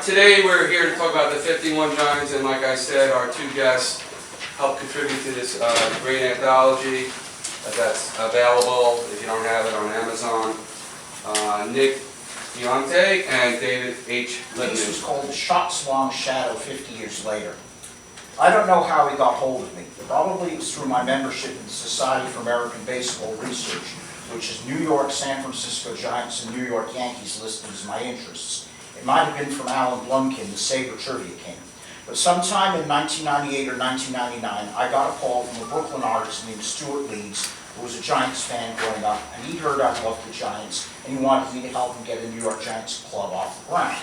Today we're here to talk about the 51 Giants, and like I said, our two guests help contribute to this great anthology that's available, if you don't have it, on Amazon. Nick Diunte and David H. Lippmann. This was called Shots Long Shadow 50 Years Later. I don't know how he got hold of me. Probably it was through my membership in the Society for American Baseball Research, which is New York, San Francisco Giants, and New York Yankees listed as my interests. It might have been from Alan Blumkin, the Sabre Trivia King. But sometime in 1998 or 1999, I got a call from a Brooklyn artist named Stuart Leeds, who was a Giants fan growing up, and he heard I loved the Giants, and he wanted me to help him get a New York Giants club off the ground.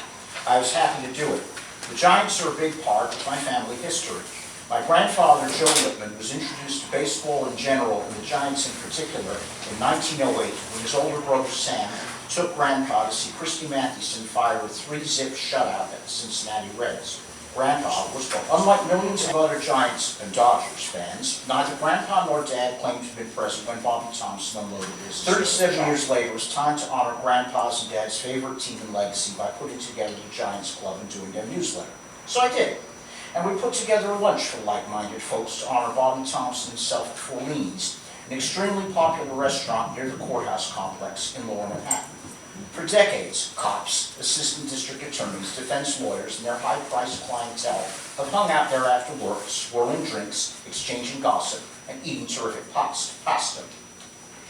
I was happy to do it. The Giants are a big part of my family history. My grandfather, Joe Lippmann, was introduced to baseball in general, and the Giants in particular, in 1908, when his older brother Sam took Grandpa to see Christy Mathewson fire a 3-zip shutout at the Cincinnati Reds. Grandpa was, unlike millions of other Giants and Dodgers fans, neither Grandpa nor Dad claimed to have been present when Bobby Thompson unloaded his. 37 years later, it was time to honor Grandpa's and Dad's favorite team and legacy by putting together the Giants Club and doing their newsletter. So I did. And we put together a lunch for like-minded folks to honor Bobby Thompson himself at Fourni's, an extremely popular restaurant near the courthouse complex in Lower Manhattan. For decades, cops, assistant district attorneys, defense lawyers, and their high-priced clientele have hung out there after work, swirling drinks, exchanging gossip, and eating terrific pasta.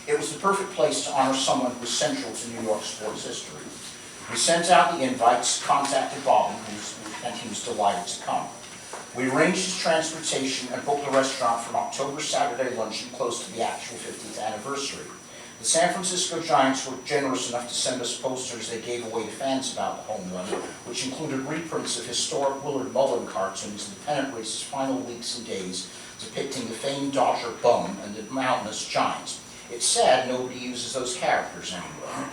It was the perfect place to honor someone who was central to New York sports history. We sent out the invites, contacted Bobby, and he was delighted to come. We arranged his transportation and booked the restaurant for an October Saturday luncheon close to the actual 50th anniversary. The San Francisco Giants were generous enough to send us posters they gave away to fans about the home run, which included reprints of historic Willard Mullen cartoons in the pennant race's final weeks and days, depicting the famed Dodger bum and the mountainous Giant. It's sad nobody uses those characters anymore.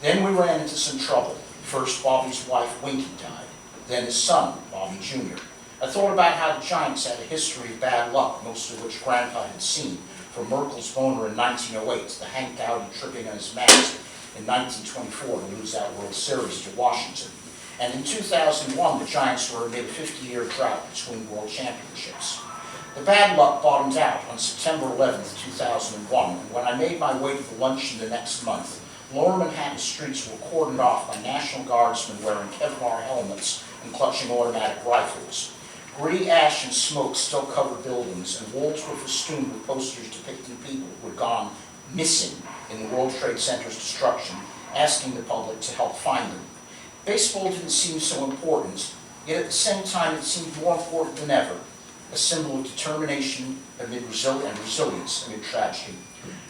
Then we ran into some trouble. First, Bobby's wife, Winky, died. Then his son, Bobby Jr. I thought about how the Giants had a history of bad luck, most of which Grandpa had seen, from Merkel's boner in 1908 to Hank Dowdy tripping on his mask in 1924 to lose that World Series to Washington. And in 2001, the Giants were amid a 50-year drought between world championships. The bad luck bottomed out on September 11th, 2001, and when I made my way to the luncheon the next month, Lower Manhattan streets were cordoned off by National Guardsmen wearing Kevlar helmets and clutching automatic rifles. Gritty ash and smoke still covered buildings, and walls were festooned with posters depicting people who had gone missing in the World Trade Center's destruction, asking the public to help find them. Baseball didn't seem so important, yet at the same time it seemed more important than ever, a symbol of determination amid resilience amid tragedy.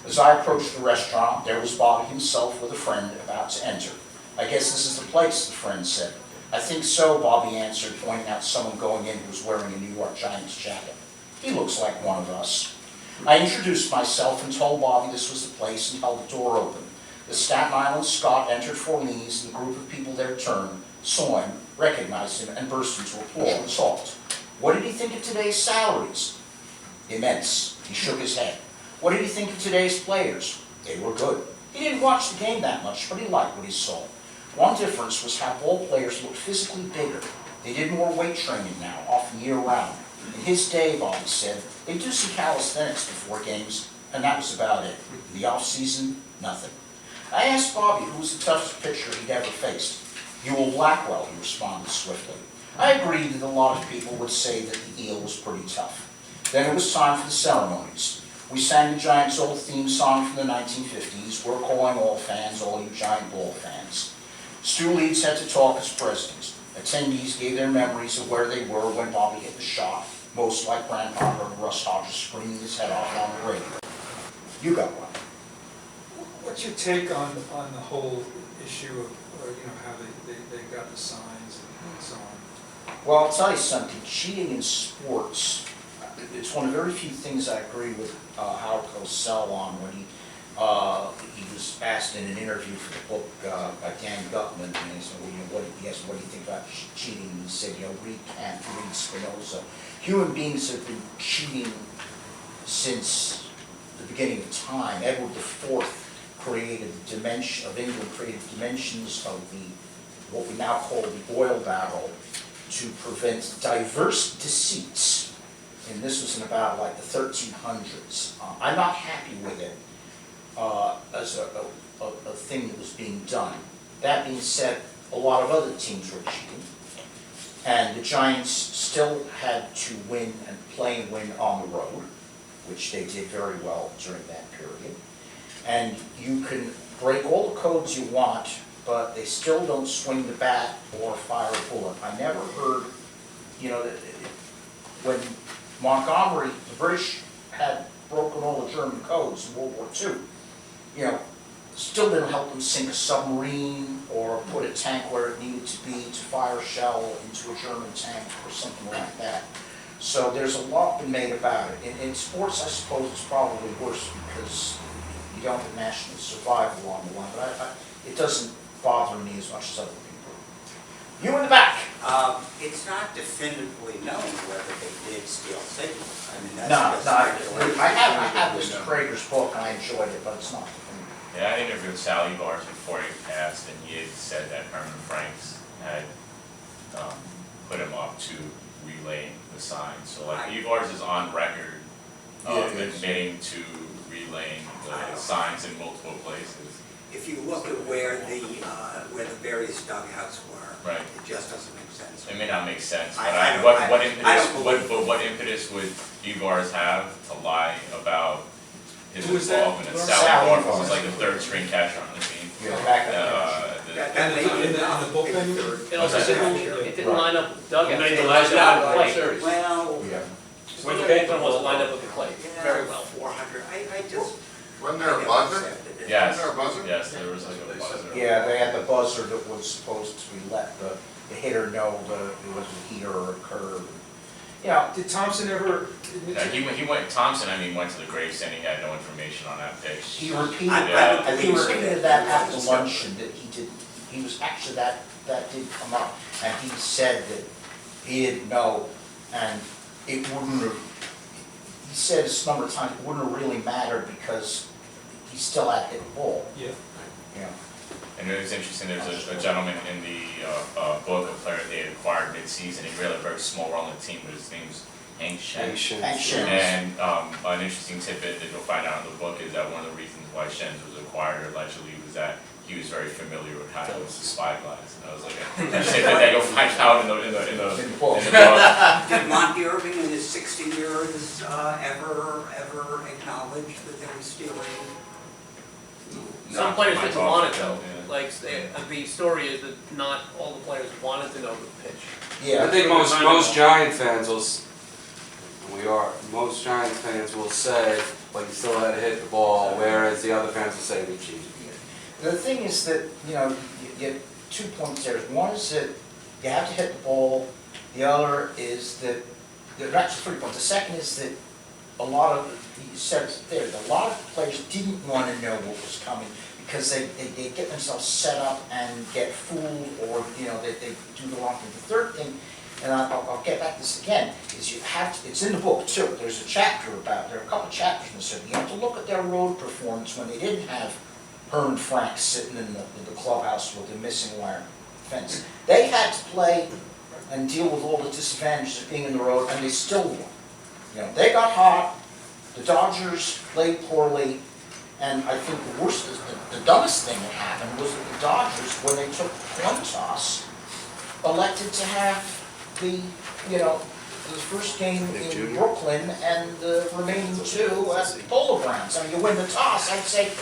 As I approached the restaurant, there was Bobby himself with a friend about to enter. "I guess this is the place," the friend said. "I think so," Bobby answered, pointing out someone going in who was wearing a New York Giants jacket. "He looks like one of us." I introduced myself and told Bobby this was the place and held the door open. The Staten Island Scot entered Fourni's, and the group of people there turned, saw him, recognized him, and burst into applause. "What did he think of today's salaries?" "Immense." He shook his head. "What did he think of today's players?" "They were good." He didn't watch the game that much, but he liked what he saw. One difference was how ball players looked physically bigger. They did more weight training now, often year-round. In his day, Bobby said, they'd do some calisthenics before games, and that was about it. In the off-season, nothing. I asked Bobby who was the toughest pitcher he'd ever faced. "Ewell Blackwell," he responded swiftly. I agreed that a lot of people would say that the Eel was pretty tough. Then it was time for the ceremonies. We sang the Giants' old theme song from the 1950s, "We're calling all fans, all you Giant ball fans." Stu Leeds had to talk as president. Attendees gave their memories of where they were when Bobby hit the shot. Most, like Grandpa, heard Russ Hodges screaming his head off on the radio. You got one. What's your take on the whole issue of how they got the signs and so on? Well, I'll tell you something. Cheating in sports, it's one of the very few things I agree with Howard Cosell on when he was asked in an interview for the book by Dan Gutman, and he said, what do you think about cheating? And he said, read Kant, read Spinoza. Human beings have been cheating since the beginning of time. Edward IV created the dimension of England, created dimensions of the what we now call the oil barrel to prevent diverse deceits. And this was in about like the 1300s. I'm not happy with it as a thing that was being done. That being said, a lot of other teams were cheating. And the Giants still had to win and play and win on the road, which they did very well during that period. And you can break all the codes you want, but they still don't swing the bat or fire a bullet. I never heard, you know, when Montgomery, the British had broken all the German codes in World War II, you know, still didn't help them sink a submarine or put a tank where it needed to be to fire a shell into a German tank or something like that. So there's a lot been made about it. In sports, I suppose it's probably worse because you don't have national survival on the line, but it doesn't bother me as much as other people. You in the back. It's not definitively known whether they did steal signals. I mean, No, that's no, I have Mr. Prager's book and I enjoyed it, but it's not definitive. Yeah, I interviewed Sal Evars before he passed, and he had said that Herman Franks had put him up to relaying the signs. So like Evars is on record of admitting to relaying the signs in multiple places. If you look at where the various dugouts were, Right. it just doesn't make sense. It may not make sense, but I don't- what impetus would Evars have to lie about his Who was that? involvement? And Sal Sal Evars Evars. was like the third string catcher on the team. Yeah, back then. In the bullpen? It also didn't, it didn't line up with dugouts. Made the It last lined up out with of the the plate. series. Well, Yeah. When the bullpen wasn't lined up with the plate, very well. 400, I just. Wasn't there a I never buzzer? accepted it. Yes, Isn't there a buzzer? yes, there was like a buzzer. Yeah, they had the buzzer that was supposed to let the hitter know that it was a heater or a curve. You know, Did Thompson ever admit Yeah, to? he went, Thompson, I mean, went to the grave saying he had no information on that pitch. he repeated I that, don't and he believe so. repeated that after luncheon, that he did, he was actually, that did come up. And he said that he didn't know, and it wouldn't have, he said this number of times, it wouldn't have really mattered because he still had hit the ball, Yeah. you know. And it was interesting, there's a gentleman in the book, a player they had acquired mid-season, he really had a very small role in the team, but his name's Hank Shen. Hank Shen. And an interesting tidbit that you'll find out in the book is that one of the reasons why Shen's was acquired allegedly was that he was very familiar with how to use the spyglass. And I was like, a tidbit that you'll find out in the book. Did Monty Irving in his 60 years ever acknowledge that they were stealing? Some players didn't want it though. Yeah. Like, the story is that not all the players wanted to know the pitch. Yeah. I think most Giant fans will, most Giant fans will say, like, you still had to hit the ball, whereas the other fans will say we cheated. The thing is that, you know, you get 2 points there. One is that you have to hit the ball. The other is that, there are actually 3 points. The second is that a lot of, you said it there, a lot of players didn't want to know what was coming because they get themselves set up and get fooled, or, you know, they do the wrong thing. The third thing, and I'll get back to this again, is you have to, it's in the book too, there's a chapter about, there are a couple of chapters in this, you have to look at their road performance when they didn't have Herman Frank sitting in the clubhouse with the missing wire fence. They had to play and deal with all the disadvantages of being in the road, and they still won. You know, they got hot, the Dodgers played poorly, and I think the worst, the dumbest thing that happened was that the Dodgers, when they took the coin toss, elected to have the, you know, the first game in Brooklyn and the remaining 2 at Polo Grounds. I mean, you win the toss, I'd say,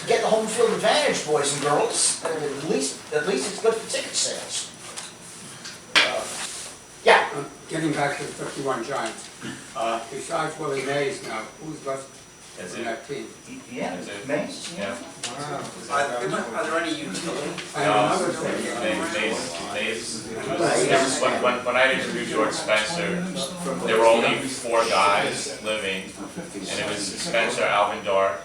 get the home field advantage, boys and girls. At least it's good for ticket sales. Yeah. Getting back to the 51 Giants, besides Willie Mays now, who's left That's in it. that team? Yeah, Is it? Mace, yeah. Wow. Are there any utilities? And another thing, When I interviewed George Spencer, there were only 4 guys living, and it was Spencer, Alvin Dart,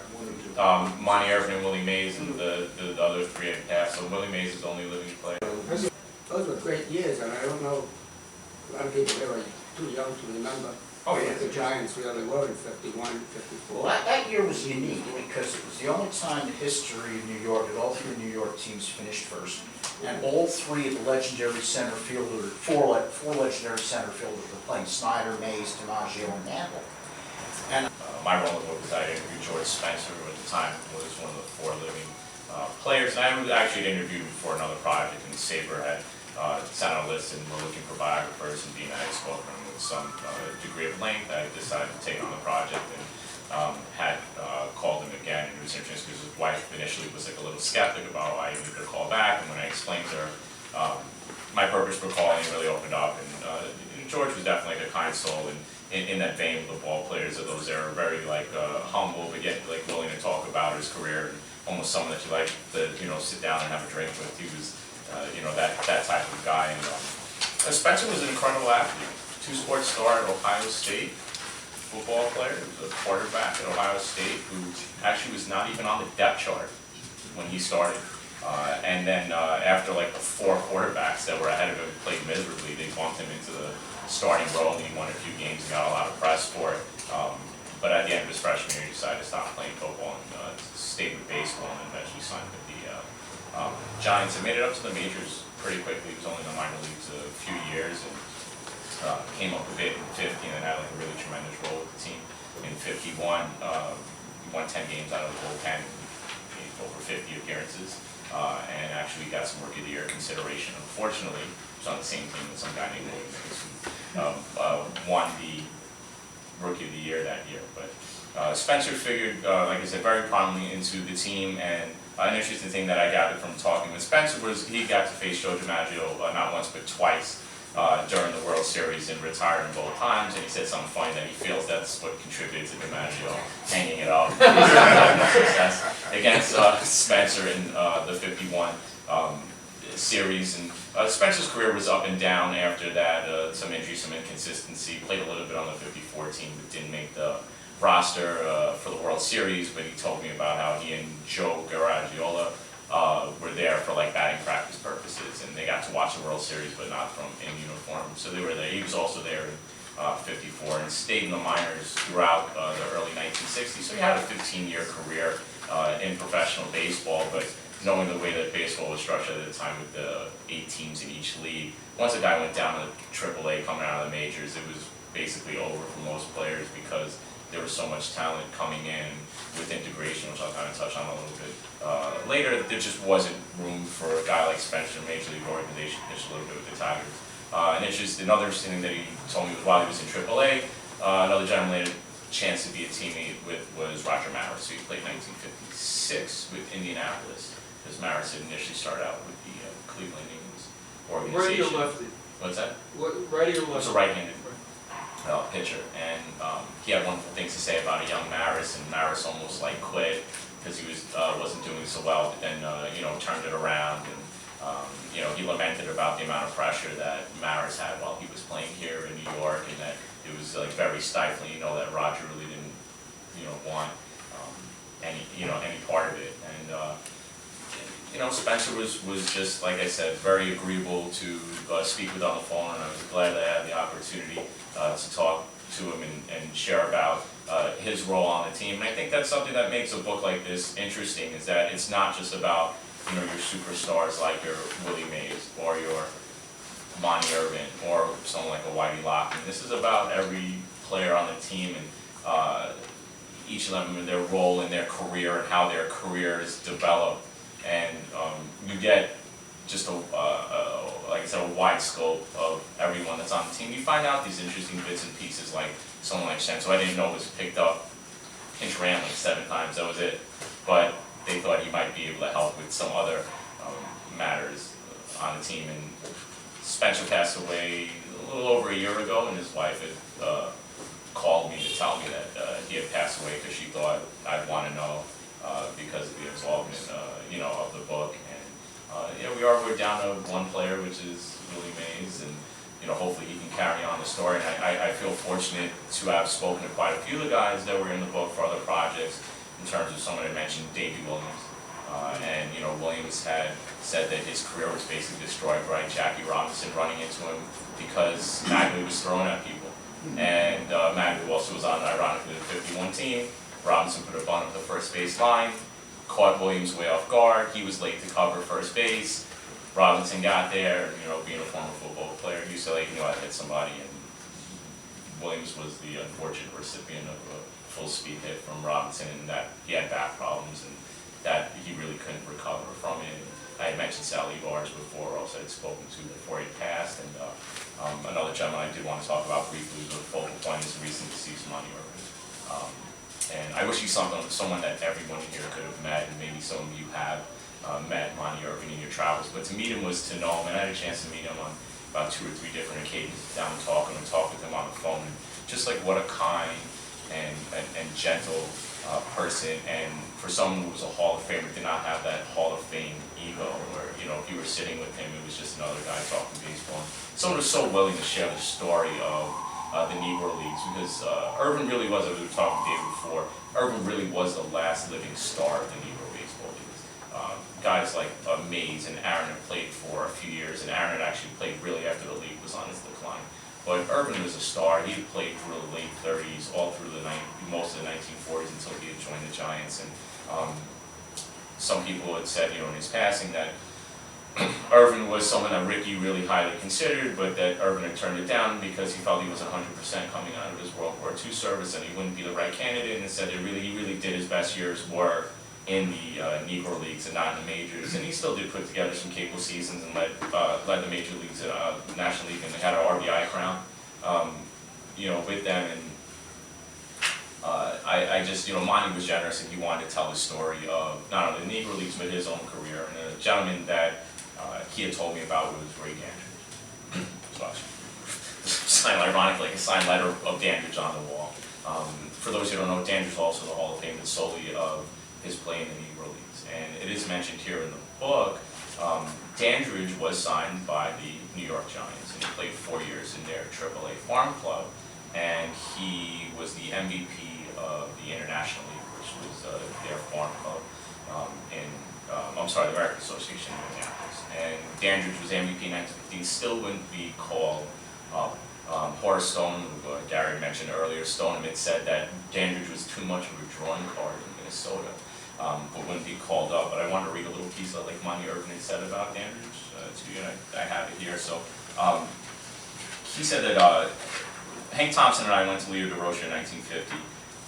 Monty Irvin, and Willie Mays, and the other 3 had passed, so Willie Mays is the only living player. those were great years, and I don't know, a lot of people here are too young to remember Oh, yeah. what the Giants really were in 51, 54. Well, that year was unique because it was the only time in history of New York that all 3 New York teams finished first. and all three of the legendary center fielders, four legendary center fielders were playing: Snyder, Mays, DiMaggio, and Mantle. And My role in the book was I interviewed George Spencer, who at the time was one of the 4 living players. And I was actually interviewed him for another project, and Sabre had sent out a list and were looking for biographers, and being that I spoke to him with some degree of length, I decided to take on the project and had called him again. And it was interesting because his wife initially was like a little skeptic about why he needed to call back, and when I explained to her my purpose for calling, it really opened up. And George was definitely like a kind soul, and in that vein, the ball players of those era, very like humble, but yet like willing to talk about his career, and almost someone that you like to sit down and have a drink with. He was that type of guy. And Spencer was an incredible athlete, 2-sport star at Ohio State, football player. He was a quarterback at Ohio State who actually was not even on the depth chart when he started. And then after like the 4 quarterbacks that were ahead of him played miserably, they bumped him into the starting role, and he won a few games and got a lot of press for it. But at the end of his freshman year, he decided to stop playing football and stayed with baseball, and eventually signed with the Giants and made it up to the majors pretty quickly. He was only in the minor leagues a few years, and came up a bit in 50 and then had like a really tremendous role with the team. In 51, he won 10 games out of the bullpen, over 50 appearances, and actually got some Rookie of the Year consideration. Unfortunately, he was on the same team with some guy named William Mays, who won the Rookie of the Year that year. But Spencer figured, like I said, very prominently into the team, and an interesting thing that I gathered from talking with Spencer was he got to face Joe DiMaggio not once but twice during the World Series, and retired in both times. And he said something funny that he feels that's what contributed to DiMaggio hanging it up success against Spencer in the 51 series. And Spencer's career was up and down after that. Some injury, some inconsistency. Played a little bit on the 54 team, but didn't make the roster for the World Series. But he told me about how he and Joe Garagiola were there for like batting practice purposes, and they got to watch the World Series, but not from in uniform. So they were there. He was also there in 54 and stayed in the minors throughout the early 1960s. So he had a 15-year career in professional baseball, but knowing the way that baseball was structured at the time with the 8 teams in each league, once a guy went down to AAA coming out of the majors, it was basically over for most players because there was so much talent coming in with integration, which I'll kind of touch on a little bit later. There just wasn't room for a guy like Spencer, Major League organization, pitched a little bit with the Tigers. And it's just another thing that he told me was while he was in AAA, another gentleman he had a chance to be a teammate with was Roger Maris. So he played 1956 with Indianapolis, because Maris had initially started out with the Cleveland Indians organization. Righty or lefty? What's that? Righty or lefty? He was a right-handed pitcher, and he had wonderful things to say about a young Maris, and Maris almost like quit because he wasn't doing so well, but then turned it around, and he lamented about the amount of pressure that Maris had while he was playing here in New York, and that it was like very stifling. That Roger really didn't want any part of it, and Spencer was just, like I said, very agreeable to speak with on the phone, and I was glad that I had the opportunity to talk to him and share about his role on the team. And I think that's something that makes a book like this interesting, is that it's not just about your superstars like your Willie Mays or your Monty Irvin or someone like a Whitey Lockman. This is about every player on the team, and each of them and their role in their career and how their careers develop. And you get just like I said, a wide scope of everyone that's on the team. You find out these interesting bits and pieces, like someone like Shen, so I didn't know was picked up, pinch ran like 7 times, that was it. But they thought he might be able to help with some other matters on the team. And Spencer passed away a little over a year ago, and his wife had called me to tell me that he had passed away because she thought I'd want to know because of the involvement, of the book. And we're down to one player, which is Willie Mays, and hopefully he can carry on the story. And I feel fortunate to have spoken to quite a few of the guys that were in the book for other projects. In terms of someone that mentioned Davey Williams, and Williams had said that his career was basically destroyed by Jackie Robinson running into him because Magley was throwing at people, and Magley also was on, ironically, the 51 team. Robinson put a bunt up the first base line, caught Williams way off guard. He was late to cover first base. Robinson got there, you know, being a former football player, UCLA knew I hit somebody, and Williams was the unfortunate recipient of a full speed hit from Robinson, and that he had back problems, and that he really couldn't recover from it. I had mentioned Sally Bars before, also had spoken to before he passed, and another gentleman I did want to talk about briefly was a focal point is the recent deceased Monty Irvin. And I wish he's someone that everyone here could have met, and maybe some of you have met Monty Irvin in your travels, but to meet him was to know him, and I had a chance to meet him on about 2 or 3 different occasions, down and talk with him on the phone, and just like what a kind and gentle person, and for someone who was a Hall of Famer, did not have that Hall of Fame ego, where, you know, if you were sitting with him, it was just another guy talking baseball. Someone who was so willing to share the story of the Negro Leagues, because Irvin really was, as we were talking the day before, Irvin really was the last living star of the Negro Baseball Leagues. Guys like Mays and Aaron had played for a few years, and Aaron had actually played really after the league was on its decline. But Irvin was a star. He had played through the late 30s, all through most of the 1940s until he had joined the Giants. And some people had said, you know, in his passing that Irvin was someone that Ricky really highly considered, but that Irvin had turned it down because he felt he was 100% coming out of his World War II service and he wouldn't be the right candidate, and said that he really did his best years were in the Negro Leagues and not in the majors, and he still did put together some capable seasons and led the major leagues, National League, and they had an RBI crown, you know, with them. And I just, you know, Monty was generous, and he wanted to tell the story of not only the Negro Leagues but his own career. And a gentleman that he had told me about was Ray Dandridge. So sign, ironically, a signed letter of Dandridge on the wall. For those who don't know, Dandridge is also the Hall of Fame, and solely of his play in the Negro Leagues. And it is mentioned here in the book, Dandridge was signed by the New York Giants, and he played 4 years in their AAA farm club, and he was the MVP of the International League, which was their farm club the American Association in Minneapolis. And Dandridge was MVP in 1915, still wouldn't be called up. Horace Stone, who Gary mentioned earlier, Stone had said that Dandridge was too much of a drawing card in Minnesota, but wouldn't be called up. But I wanted to read a little piece that like Monty Irvin had said about Dandridge to you, and I have it here. So he said that Hank Thompson and I went to Leo DeRocher in 1950.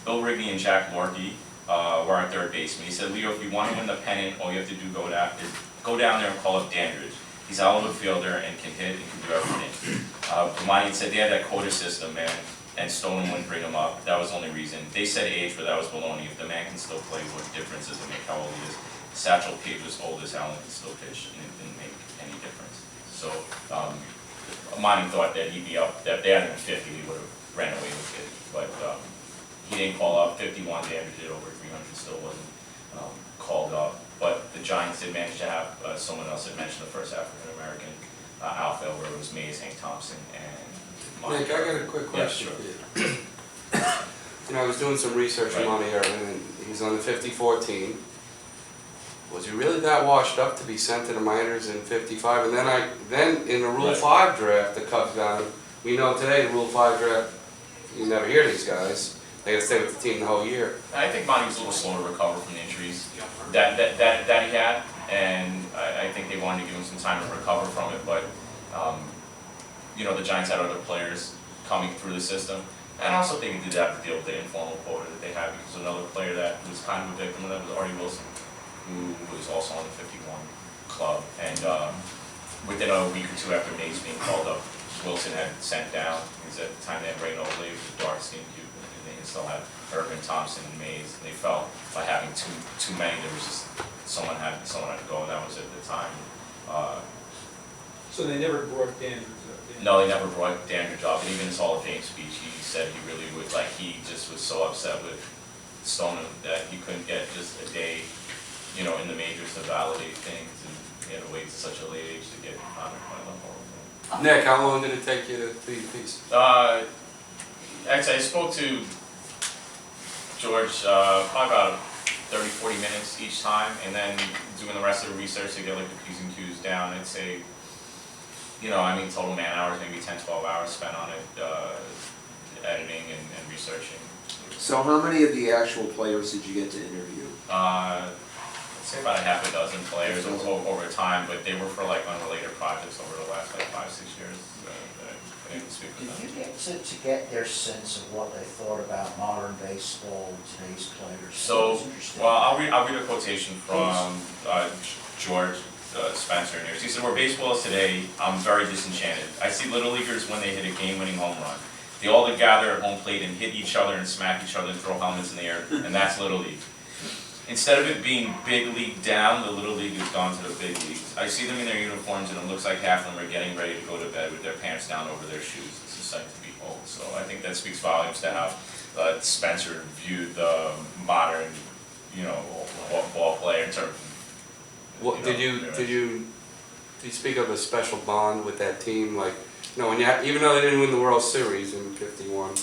Bill Rigney and Jack Lorky were our third baseman. He said, Leo, if you want to win the pennant, all you have to do is go down there and call up Dandridge. He's a hell of a fielder and can hit and can do everything. Monty said they had that quota system, man, and Stone wouldn't bring him up. That was the only reason. They said age, but that was baloney. If the man can still play, what difference does it make how old he is? Satchel Paige was old as hell and could still pitch, and it didn't make any difference. So Monty thought that he'd be up, that if they had him at 50, he would have ran away with it. But he didn't call up. 51, Dandridge did over 300, still wasn't called up. But the Giants did manage to have, someone else had mentioned the first African-American outfielder, where it was Mays, Hank Thompson, and Monty. Nick, I got a quick question. Yeah, sure. You know, I was doing some research on Right. Monty Irvin, and he's on the 54 team. Was he really that washed up to be sent to the minors in 55? And then in the Rule Right. 5 draft, the Cubs got him. We know today, the Rule 5 draft, you never hear these guys. They got to stay with the team the whole year. I think Monty was a little slow to recover from the injuries that he had, and I think they wanted to give him some time to recover from it. But you know, the Giants had other players coming through the system, and I also think he did have to deal with the informal quota that they had, because another player that was kind of a victim of that was Artie Wilson, who was also on the 51 club, and within a week or two after Mays being called up, Wilson had sent down, because at the time they had Ray Nobley, who was a dark-skinned Cuban, and they still had Irvin, Thompson, and Mays. They felt by having too many, there was just someone had to go, and that was at the time. So they never brought Dandridge up? No, they never brought Dandridge up, and even his Hall of Fame speech, he said he really would, like, he just was so upset with Stone that he couldn't get just a day, you know, in the majors to validate things, and he had to wait to such a late age to get honored by the Hall of Fame. Nick, how long did it take you to do your piece? Actually, I spoke to George probably about 30, 40 minutes each time, and then doing the rest of the research to get like the P's and Q's down. I'd say, you know, I mean, total man hours, maybe 10, 12 hours spent on it, editing and researching. So how many of the actual players did you get to interview? I'd say about a half a dozen players over time, but they were for like projects over the last like 5-6 years that I've been able to speak with Did you them. get to get their sense of what they thought about modern baseball, today's players? That So, was interesting. well, I'll read a quotation from George Spencer in here. He said, "Where baseball is today, I'm very disenchanted. I see little leaguers when they hit a game-winning home run. They all gather at home plate and hit each other and smack each other and throw helmets in the air, and that's Little League. Instead of it being big league down, the Little League has gone to the big leagues. I see them in their uniforms and it looks like half of them are getting ready to go to bed with their pants down over their shoes. It's a sight to behold." So I think that speaks volumes to how Spencer viewed the modern, ball player in terms of. What, did you speak of a special bond with that team, like, when even though they didn't win the World Series in '51,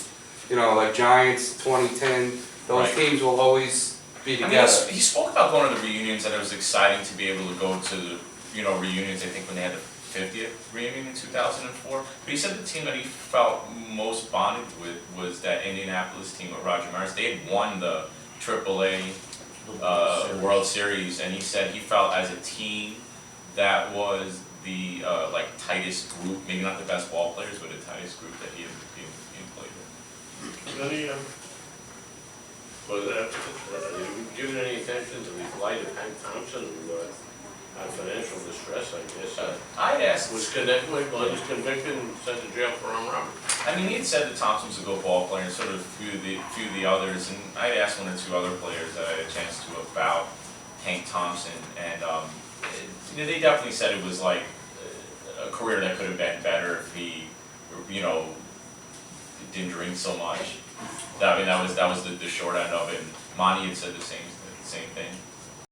like Giants, 2010, those Right. teams will always be I mean, together. he spoke about going to the reunions, and it was exciting to be able to go to the, reunions, I think when they had the 50th reunion in 2004. But he said the team that he felt most bonded with was that Indianapolis team with Roger Maris. They had won the AAA World Series, and he said he felt as a team that was the tightest group, maybe not the best ball players, but the tightest group that he had played with. Any, have you given any attention to the flight of Hank Thompson, who had financial distress, I guess? I'd asked. Was convicted and sent to jail for armed robbery. I mean, he had said that Thompson was a good ball player, and sort of few of the others, and I'd asked one or two other players that I had a chance to about Hank Thompson, and they definitely said it was like a career that could have been better if he, didn't drink so much. I mean, that was the short end of it. And Monty had said the same thing.